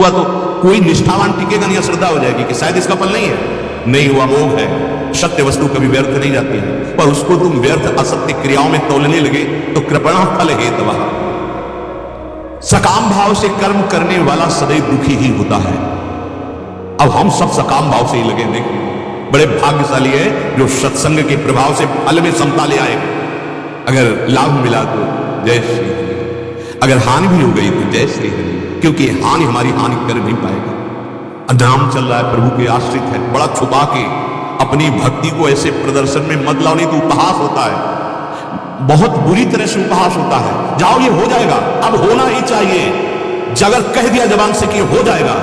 हुआ तो कोई निष्ठावान टिकेगा नहीं, श्रद्धा हो जाएगी कि शायद इसका फल नहीं है। नहीं, हुआ मोह है। सत्य वस्तु कभी व्यर्थ नहीं जाती है, पर उसको तुम व्यर्थ असत्य क्रियाओं में तोलने लगे तो कृपणा फल हेतवा। सकाम भाव से कर्म करने वाला सदैव दुखी ही होता है। अब हम सब सकाम भाव से ही लगे। देखिए, बड़े भाग्यशाली है जो सत्संग के प्रभाव से फल में समता ले आए। अगर लाभ मिला तो जय श्री हरि, अगर हानि भी हो गई तो जय श्री हरि, क्योंकि हानि हमारी हानि कर नहीं पाएगा। अधराम चल रहा है, प्रभु के आश्रित है, बड़ा छुपा के अपनी भक्ति को ऐसे प्रदर्शन में मत लाओ, नहीं तो उपहास होता है, बहुत बुरी तरह से उपहास होता है। जाओ, ये हो जाएगा, अब होना ही चाहिए। अगर कह दिया जबान से कि हो जाएगा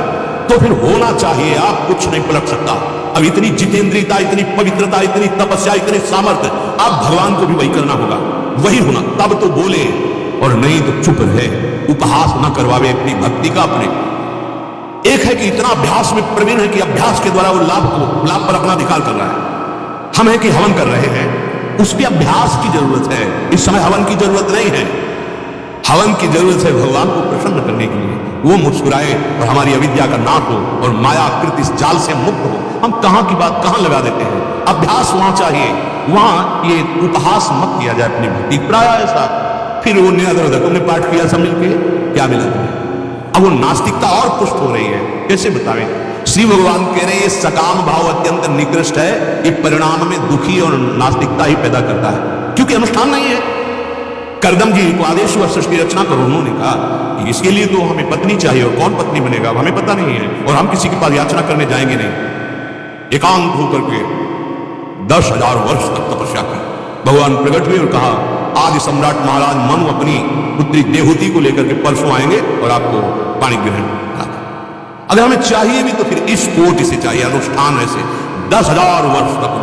तो फिर होना चाहिए। आप कुछ नहीं पलट सकता। अब इतनी जितेंद्रियता, इतनी पवित्रता, इतनी तपस्या, इतनी सामर्थ्य, अब भगवान को भी वही करना होगा, वही होना, तब तो बोले, और नहीं तो चुप रहे, उपहास न करवावे अपनी भक्ति का। अपने एक है कि इतना अभ्यास में प्रवीण है कि अभ्यास के द्वारा वो लाभ पर अपना अधिकार कर रहा है। हम है कि हवन कर रहे हैं, उसके अभ्यास की जरूरत है। इस समय हवन की जरूरत नहीं है, हवन की जरूरत है भगवान को प्रसन्न करने के लिए। वो मुस्कुराए और हमारी अविद्या का नाश हो और माया कृत इस जाल से मुक्त हो। हम कहां की बात कहां लगा देते हैं। अभ्यास वहां चाहिए, वहां ये उपहास मत किया जाए अपनी भक्ति। प्राय ऐसा फिर वो निरादर, तुमने पाठ किया सब मिलके, क्या मिला तुम्हें? अब वो नास्तिकता और पुष्ट हो रही है। कैसे बतावें? श्री भगवान कह रहे हैं सकाम भाव अत्यंत निकृष्ट है, ये परिणाम में दुखी और नास्तिकता ही पैदा करता है, क्योंकि अनुष्ठान नहीं है। करदम जी को आदेश हुआ सृष्टि रचना करो, उन्होंने कहा कि इसके लिए तो हमें पत्नी चाहिए, और कौन पत्नी बनेगा हमें पता नहीं है, और हम किसी के पास याचना करने जाएंगे नहीं। एकांत होकर के 10,000 वर्ष तक तपस्या की। भगवान प्रकट हुए और कहा आदि सम्राट महाराज मनु अपनी पुत्री देवहूति को लेकर के परसों आएंगे और आपको पाणी ग्रहण। अगर हमें चाहिए भी तो फिर इस कोटि से चाहिए, अनुष्ठान ऐसे 10,000 वर्ष तक।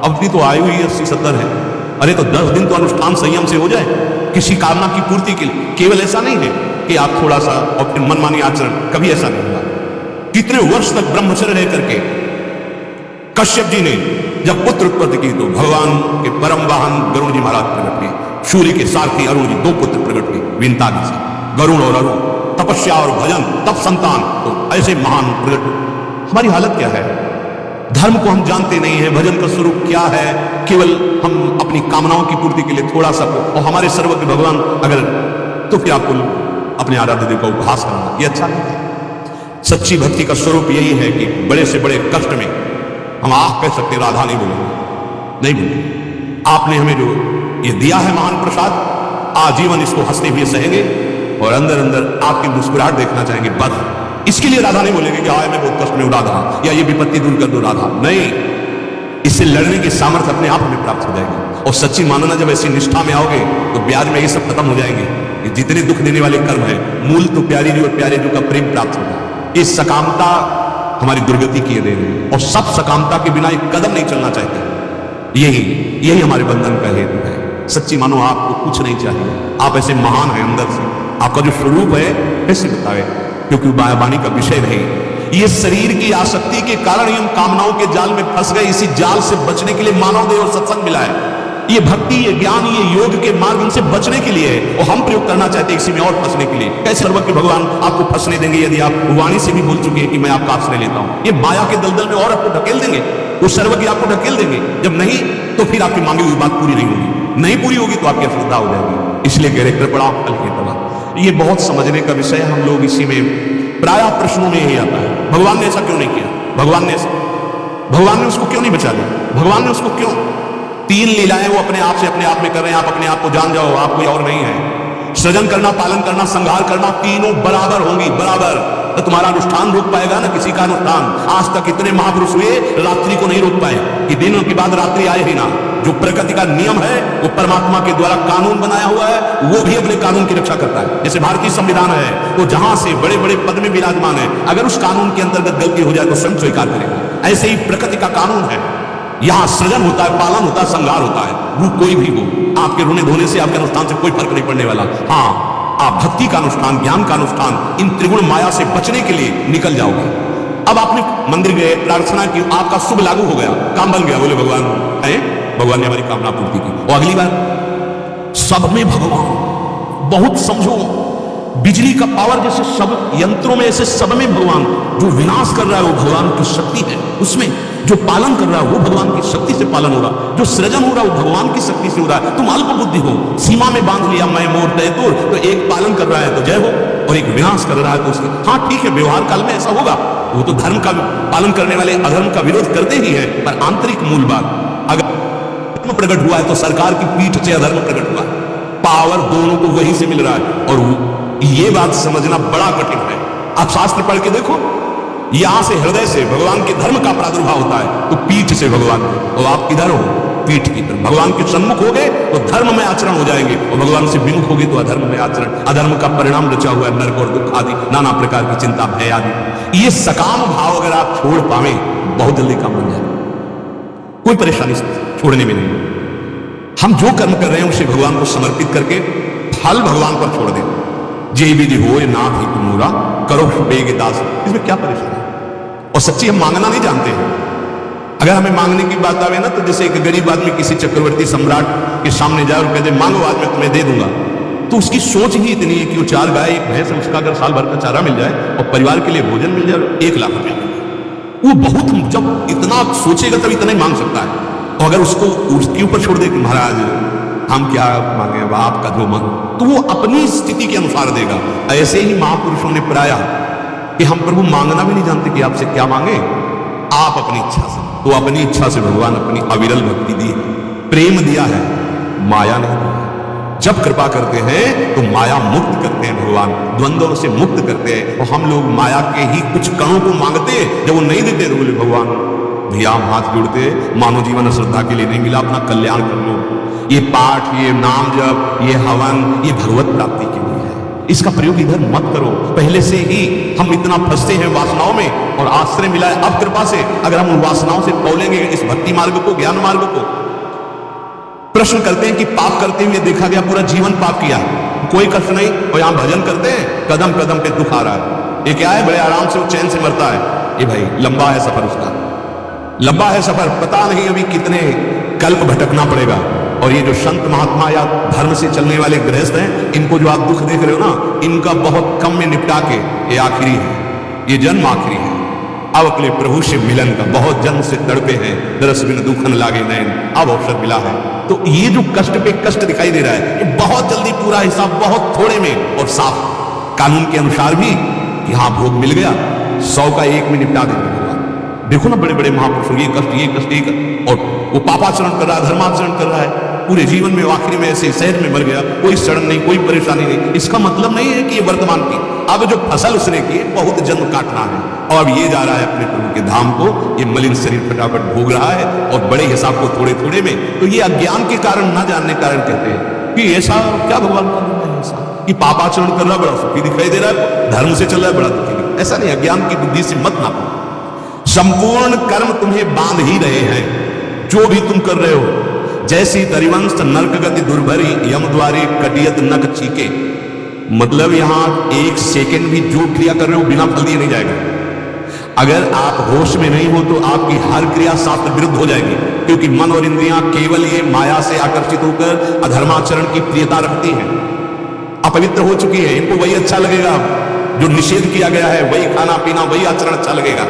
अपनी तो आयु ही 80-70 है। अरे तो 10 दिन तो अनुष्ठान संयम से हो जाए किसी कामना की पूर्ति के लिए। केवल ऐसा नहीं है कि आप थोड़ा सा और फिर मनमानी आचरण, कभी ऐसा नहीं हुआ। कितने वर्ष तक ब्रह्मचर्य रह करके कश्यप जी ने जब पुत्र उत्पत्ति की तो भगवान के परम वाहन गरुड़ जी महाराज प्रकट हुए, सूर्य के सारथी अरुण जी, 2 पुत्र प्रकट हुए विंतादि से, गरुड़ और अरुण। तपस्या और भजन, तप संतान, तो ऐसे महान प्रकट। हमारी हालत क्या है? धर्म को हम जानते नहीं है, भजन का स्वरूप क्या है, केवल हम अपनी कामनाओं की पूर्ति के लिए थोड़ा सा, और हमारे सर्वज्ञ भगवान अगर, तो फिर आपको अपने आराध्य देव का उपहास करना ये अच्छा नहीं है। सच्ची भक्ति का स्वरूप यही है कि बड़े से बड़े कष्ट में हम आह कह सकते, राधा नहीं बोलेंगे, नहीं बोलेंगे। आपने हमें जो ये दिया है महान प्रसाद, आजीवन इसको हंसते हुए सहेंगे और अंदर अंदर आपकी मुस्कुराहट देखना चाहेंगे, बस। इसके लिए राधा नहीं बोलेंगे कि आए मैं बहुत कष्ट में हूं राधा, या ये विपत्ति दूर कर दो राधा, नहीं। इससे लड़ने की सामर्थ्य अपने आप हमें प्राप्त हो जाएगी। और सच्ची मानना, जब ऐसी निष्ठा में आओगे तो ब्याज में ये सब खत्म हो जाएंगे। ये जितने दुख देने वाले कर्म है, मूल तो प्यारी जी और प्यारे जी का प्रेम प्राप्त होगा। ये सकामता हमारी दुर्गति किए दे रही है, और सब सकामता के बिना एक कदम नहीं चलना चाहते। यही हमारे बंधन का हेतु है। सच्ची मानो आपको कुछ नहीं चाहिए, आप ऐसे महान हैं अंदर से। आपका जो स्वरूप है कैसे बतावे, क्योंकि वाणी का विषय नहीं। ये शरीर की आसक्ति के कारण ही हम कामनाओं के जाल में फंस गए। इसी जाल से बचने के लिए मानव देव और सत्संग मिला है। ये भक्ति, ये ज्ञान, ये योग के मार्ग, इनसे बचने के लिए है, और हम प्रयोग करना चाहते हैं इसी में और फंसने के लिए। कैसे सर्वज्ञ भगवान आपको फंसने देंगे यदि आप वाणी से भी बोल चुके हैं कि मैं आपका आश्रय लेता हूं। ये माया के दलदल में और आपको ढकेल देंगे, वो सर्वज्ञ आपको ढकेल देंगे। जब नहीं तो फिर आपकी मांगी हुई बात पूरी नहीं होगी, नहीं पूरी होगी तो आपकी अश्रद्धा हो जाएगी। इसलिए कह रहे कृपणा फल हेतवा। ये बहुत समझने का विषय है। हम लोग इसी में प्राय प्रश्नों में यही आता है, भगवान ने ऐसा क्यों नहीं किया, भगवान ने उसको क्यों नहीं बचा लिया, भगवान ने उसको क्यों। 3 लीलाएं वो अपने आप में कर रहे हैं। आप अपने आप को जान जाओ, आप कोई और नहीं है। सृजन करना, पालन करना, संहार करना, तीनों बराबर होंगी, बराबर। तो तुम्हारा अनुष्ठान रोक पाएगा ना किसी का अनुष्ठान? आज तक इतने महापुरुष हुए, रात्रि को नहीं रोक पाए कि दिनों के बाद रात्रि आए ही ना। जो प्रकृति का नियम है वो परमात्मा के द्वारा कानून बनाया हुआ है, वो भी अपने कानून की रक्षा करता है। जैसे भारतीय संविधान है, वो जहां से बड़े बड़े पद में विराजमान है, अगर उस कानून के अंतर्गत गलती हो जाए तो स्वयं स्वीकार करेगा। ऐसे ही प्रकृति का कानून है, यहां सृजन होता है, पालन होता है, संहार होता है। वो कोई भी हो, आपके रोने धोने से, आपके अनुष्ठान से कोई फर्क नहीं पड़ने वाला। हाँ, आप भक्ति का अनुष्ठान, ज्ञान का अनुष्ठान, इन त्रिगुण माया से बचने के लिए निकल जाओगे। अब आपने मंदिर गए, प्रार्थना की, आपका शुभ लागू हो गया, काम बन गया, बोले भगवान है, भगवान ने हमारी कामना पूर्ति की। और अगली बार सब में भगवान, बहुत समझो, बिजली का पावर जैसे सब यंत्रों में, ऐसे सब में भगवान जो विनाश कर रहा है वो भगवान की शक्ति है, उसमें जो पालन कर रहा है वो भगवान की शक्ति से पालन हो रहा है, जो सृजन हो रहा है वो भगवान की शक्ति से हो रहा है। तुम अल्प बुद्धि हो, सीमा में बांध लिया मैं मोर तय तोड़, तो एक पालन कर रहा है तो जय हो और एक विनाश कर रहा है तो उसके, हाँ ठीक है व्यवहार काल में ऐसा होगा, वो तो धर्म का पालन करने वाले अधर्म का विरोध करते ही है, पर आंतरिक मूल बात अगर प्रकट हुआ है तो सरकार की पीठ से अधर्म प्रकट हुआ है, पावर दोनों को वहीं से मिल रहा है। और ये बात समझना बड़ा कठिन है। आप शास्त्र पढ़ के देखो, यहां से हृदय से भगवान के धर्म का प्रादुर्भाव होता है तो पीठ से भगवान, और आप किधर हो? पीठ की तरफ। भगवान के सन्मुख हो गए तो धर्म में आचरण हो जाएंगे, और भगवान से विमुख हो गए तो अधर्म में आचरण। अधर्म का परिणाम रचा हुआ है नरक और दुख आदि नाना प्रकार की चिंता भय आदि। ये सकाम भाव अगर आप छोड़ पावे बहुत जल्दी काम बन जाए, कोई परेशानी छोड़ने में नहीं। हम जो कर्म कर रहे हैं उसे भगवान को समर्पित करके फल भगवान पर छोड़ दें। जे विधि हो ना भी तुमोरा करो बेगे दास, इसमें क्या परेशानी है? और सच्ची हम मांगना नहीं जानते हैं। अगर हमें मांगने की बात आवे ना, तो जैसे एक गरीब आदमी किसी चक्रवर्ती सम्राट के सामने जाए और कहते मांगो आज मैं तुम्हें दे दूंगा, तो उसकी सोच ही इतनी है कि वो 4 गाय 1 भैंस है, उसका अगर साल भर का चारा मिल जाए और परिवार के लिए भोजन मिल जाए 1 लाख रुपया, वो बहुत, जब इतना सोचेगा तब इतना ही मांग सकता है। और अगर उसको उसके ऊपर छोड़ दे कि महाराज हम क्या मांगे, अब आपका जो मांग, तो वो अपनी स्थिति के अनुसार देगा। ऐसे ही महापुरुषों ने प्राया कि हम प्रभु मांगना भी नहीं जानते कि आपसे क्या मांगे, आप अपनी इच्छा से। तो अपनी इच्छा से भगवान अपनी अविरल भक्ति दी, प्रेम दिया है, माया नहीं दी। जब कृपा करते हैं तो माया मुक्त करते हैं भगवान, द्वंद्वों से मुक्त करते हैं। और हम लोग माया के ही कुछ कणों को मांगते हैं, जब वो नहीं देते तो बोले भगवान भैया हम हाथ जोड़ते, मानव जीवन श्रद्धा के लिए नहीं मिला, अपना कल्याण कर लो। ये पाठ, ये नाम जप, ये हवन, ये भगवत प्राप्ति के लिए है, इसका प्रयोग इधर मत करो। पहले से ही हम इतना फंसते हैं वासनाओं में, और आश्रय मिला है अब कृपा से। अगर हम उन वासनाओं से तोलेंगे इस भक्ति मार्ग को, ज्ञान मार्ग को। प्रश्न करते हैं कि पाप करते हुए देखा गया, पूरा जीवन पाप किया, कोई कष्ट नहीं, और यहां भजन करते हैं, कदम कदम पे दुख आ रहा है। ये क्या है? बड़े आराम से वो चैन से मरता है। ये भाई लंबा है सफर, उसका लंबा है सफर, पता नहीं अभी कितने कल्प भटकना पड़ेगा। और ये जो संत महात्मा या धर्म से चलने वाले गृहस्थ हैं, इनको जो आप दुख देख रहे हो ना, इनका बहुत कम में निपटा के ये आखिरी है, ये जन्म आखिरी है। अब अपने प्रभु से मिलन का, बहुत जन्म से तड़पे हैं, दरस बिन दुखन लागे नैन, अब अवसर मिला है। तो ये जो कष्ट पे कष्ट दिखाई दे रहा है, ये बहुत जल्दी पूरा हिसाब बहुत थोड़े में और साफ कानून के अनुसार भी यहां भोग मिल गया, 100 का 1 में निपटा देंगे भगवान। देखो ना बड़े बड़े महापुरुष, ये कष्ट ये कष्ट ये कष्ट, और वो पापाचरण कर रहा है, धर्माचरण कर रहा है, पूरे जीवन में आखिरी में ऐसे शहर में मर गया, कोई सड़न नहीं, कोई परेशानी नहीं। इसका मतलब नहीं है कि ये वर्तमान की, अब जो फसल उसने की बहुत जन्म काटना है, और अब ये जा रहा है अपने प्रभु के धाम को, ये मलिन शरीर फटाफट भोग रहा है, और बड़े हिसाब को थोड़े थोड़े में। तो ये अज्ञान के कारण, न जानने के कारण कहते हैं कि ऐसा क्या भगवान का निर्णय है ऐसा कि पापाचरण कर रहा बड़ा सुखी दिखाई दे रहा है, धर्म से चल रहा है बड़ा दुखी। ऐसा नहीं, अज्ञान की बुद्धि से मत नापो। संपूर्ण कर्म तुम्हें बांध ही रहे हैं, जो भी तुम कर रहे हो। जैसी तरिवंश नरक गति दुर्भरी, यम द्वारे कटियत नक चीके। मतलब यहां 1 सेकंड भी जो क्रिया कर रहे हो बिना फल दिए नहीं जाएगा। अगर आप होश में नहीं हो तो आपकी हर क्रिया शास्त्र विरुद्ध हो जाएगी, क्योंकि मन और इंद्रियां केवल ये माया से आकर्षित होकर अधर्माचरण की प्रियता रखती हैं, अपवित्र हो चुकी है। इनको वही अच्छा लगेगा जो निषेध किया गया है, वही खाना पीना, वही आचरण अच्छा लगेगा,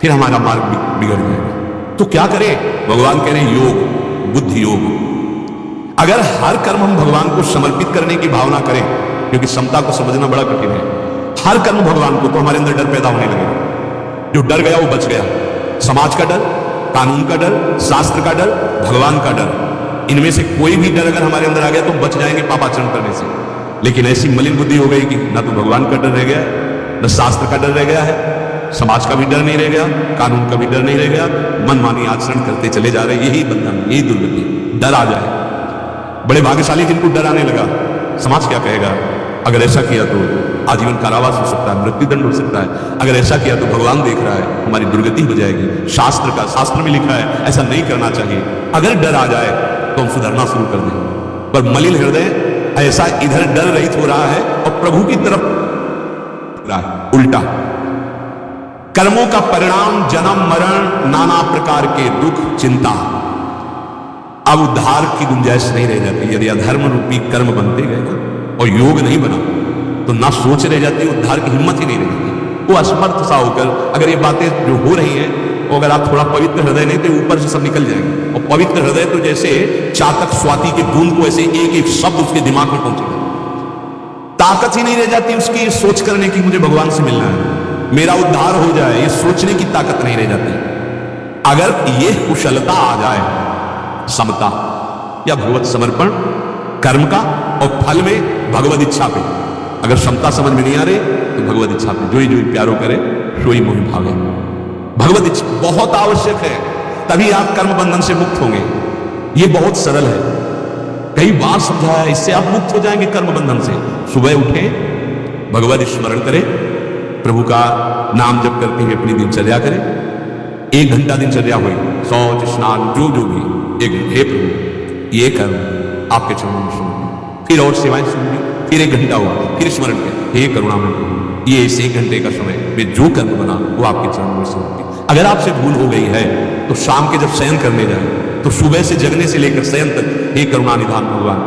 फिर हमारा मार्ग बिगड़ जाएगा। तो क्या करें? भगवान कह रहे हैं योग, बुद्धि योग। अगर हर कर्म हम भगवान को समर्पित करने की भावना करें, क्योंकि समता को समझना बड़ा कठिन है, हर कर्म भगवान को, तो हमारे अंदर डर पैदा होने लगेगा। जो डर गया वो बच गया। समाज का डर, कानून का डर, शास्त्र का डर, भगवान का डर, इनमें से कोई भी डर अगर हमारे अंदर आ गया तो बच जाएंगे पापाचरण करने से। लेकिन ऐसी मलिन बुद्धि हो गई कि ना तो भगवान का डर रह गया है, न शास्त्र का डर रह गया है, समाज का भी डर नहीं रह गया, कानून का भी डर नहीं रह गया, मनमानी आचरण करते चले जा रहे। यही बंधन, यही दुर्गति। डर आ जाए, बड़े भाग्यशाली जिनको डर आने लगा। समाज क्या कहेगा? अगर ऐसा किया तो आजीवन कारावास हो सकता है, मृत्युदंड हो सकता है। अगर ऐसा किया तो भगवान देख रहा है, हमारी दुर्गति हो जाएगी। शास्त्र में लिखा है ऐसा नहीं करना चाहिए। अगर डर आ जाए तो हम सुधरना शुरू कर दें। पर मलिन हृदय ऐसा इधर डर रहित हो रहा है और प्रभु की तरफ उल्टा। कर्मों का परिणाम जन्म मरण, नाना प्रकार के दुख चिंता। अब उद्धार की गुंजाइश नहीं रह जाती यदि अधर्म रूपी कर्म बनते गए ना और योग नहीं बना। तो ना सोच रह जाती, उद्धार की हिम्मत ही नहीं रह जाती। वो असमर्थ सा होकर अगर ये बातें जो हो रही हैं, वो अगर आप थोड़ा पवित्र हृदय नहीं तो ऊपर से सब निकल जाएंगे। और पवित्र हृदय तो जैसे चातक स्वाति के बूंद को ऐसे एक एक शब्द उसके दिमाग में पहुंचेगा, ताकत ही नहीं रह जाती उसकी सोच करने की मुझे भगवान से मिलना है, मेरा उद्धार हो जाए, ये सोचने की ताकत नहीं रह जाती। अगर ये कुशलता आ जाए, समता या भगवत समर्पण कर्म का और फल में भगवत इच्छा पे, अगर क्षमता समझ में नहीं आ रही तो भगवत इच्छा पे जो ही प्यारो करे सोई मोहि भावे। भगवत इच्छा बहुत आवश्यक है, तभी आप कर्म बंधन से मुक्त होंगे। ये बहुत सरल है, कई बार समझाया, इससे आप मुक्त हो जाएंगे कर्म बंधन से। सुबह उठे, भगवत स्मरण करें, प्रभु का नाम जप करते हुए अपनी दिनचर्या करें। 1 घंटा दिनचर्या हुई, शौच स्नान जो भी, 1 घंटे, हे प्रभु ये कर्म आपके चरणों में समर्पित। फिर और सेवाएं सुन ली, फिर 1 घंटा हुआ, फिर स्मरण करें, हे करुणा में प्रभु ये इस 1 घंटे का समय में जो कर्म बना वो आपके चरणों में समर्पित। अगर आपसे भूल हो गई है तो शाम के जब शयन करने जाए तो सुबह से जगने से लेकर शयन तक, हे करुणा निधान भगवान,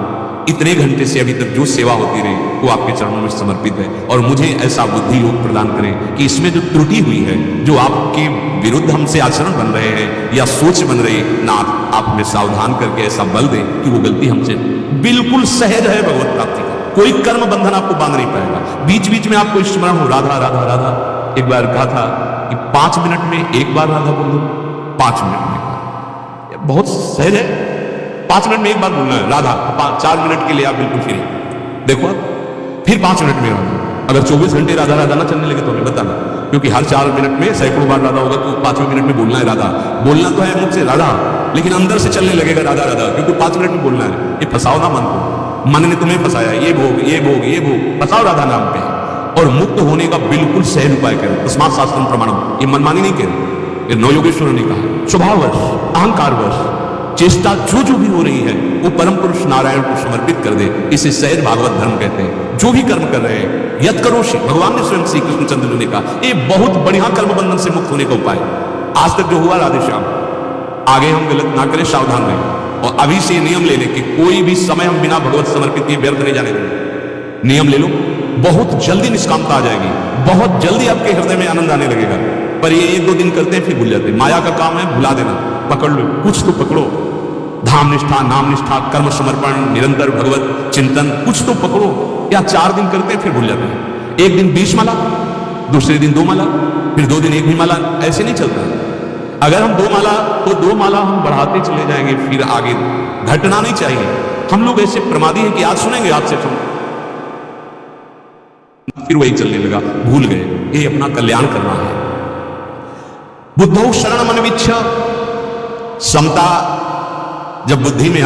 इतने घंटे से अभी तक जो सेवा होती रही वो आपके चरणों में समर्पित है। और मुझे ऐसा बुद्धि योग प्रदान करें कि इसमें जो त्रुटि हुई है, जो आपके विरुद्ध हमसे आचरण बन रहे हैं या सोच बन रही, नाथ आप हमें सावधान करके ऐसा बल दें कि वो गलती हमसे बिल्कुल सहज है भगवत प्राप्ति का। कोई कर्म बंधन आपको बांध नहीं पाएगा। बीच बीच में आपको स्मरण हो, राधा राधा राधा। एक बार कहा था कि 5 मिनट में एक बार राधा बोल दो, 5 मिनट में एक बार, बहुत सहज है। 5 मिनट में एक बार बोलना है राधा, 4 मिनट के लिए आप बिल्कुल फ्री। देखो फिर 5 मिनट में राधा। अगर 24 घंटे राधा राधा ना चलने लगे तो हमें बताना, क्योंकि हर 4 मिनट में सैकड़ों बार राधा होगा, तो 5वें मिनट में बोलना है राधा। बोलना तो है मुख से राधा, लेकिन अंदर से चलने लगेगा राधा राधा, क्योंकि 5 मिनट में बोलना है। ये फंसाओ ना मन को, मन ने तुम्हें फंसाया, ये भोग ये भोग ये भोग, फंसाओ राधा नाम पे। और मुक्त होने का बिल्कुल सहज उपाय करें, तस्मात् शास्त्रम प्रमाणम। ये मनमानी नहीं करें, ये नवयोगेश्वर ने कहा, स्वभाववश अहंकारवश चेष्टा जो भी हो रही है वो परम पुरुष नारायण को समर्पित कर दे, इसे सहज भागवत धर्म कहते हैं। जो भी कर्म कर रहे हैं यत् करोषि, भगवान ने स्वयं श्री कृष्णचंद्र जी ने कहा, ये बहुत बढ़िया कर्म बंधन से मुक्त होने का उपाय। आज तक जो हुआ राधे श्याम, आगे हम गलत ना करें, सावधान रहें। और अभी से नियम ले लें कि कोई भी समय हम बिना भगवत समर्पित किए व्यर्थ नहीं जाने देंगे। नियम ले लो, बहुत जल्दी निष्कामता आ जाएगी, बहुत जल्दी आपके हृदय में आनंद आने लगेगा। पर ये 1-2 दिन करते हैं फिर भूल जाते हैं। माया का काम है भुला देना। पकड़ लो, कुछ तो पकड़ो, धाम निष्ठा, नाम निष्ठा, कर्म समर्पण, निरंतर भगवत चिंतन, कुछ तो पकड़ो। या 4 दिन करते हैं फिर भूल जाते हैं। एक दिन 20 माला, दूसरे दिन 2 माला, फिर 2 दिन 1 भी माला, ऐसे नहीं चलता। अगर हम 2 माला तो 2 माला हम बढ़ाते चले जाएंगे, फिर आगे घटना नहीं चाहिए। हम लोग ऐसे प्रमादी हैं कि आज सुनेंगे, आज से सुन, फिर वही चलने लगा, भूल गए। ये अपना कल्याण करना है। बुद्धौ शरणमन्विच्छ, समता जब बुद्धि में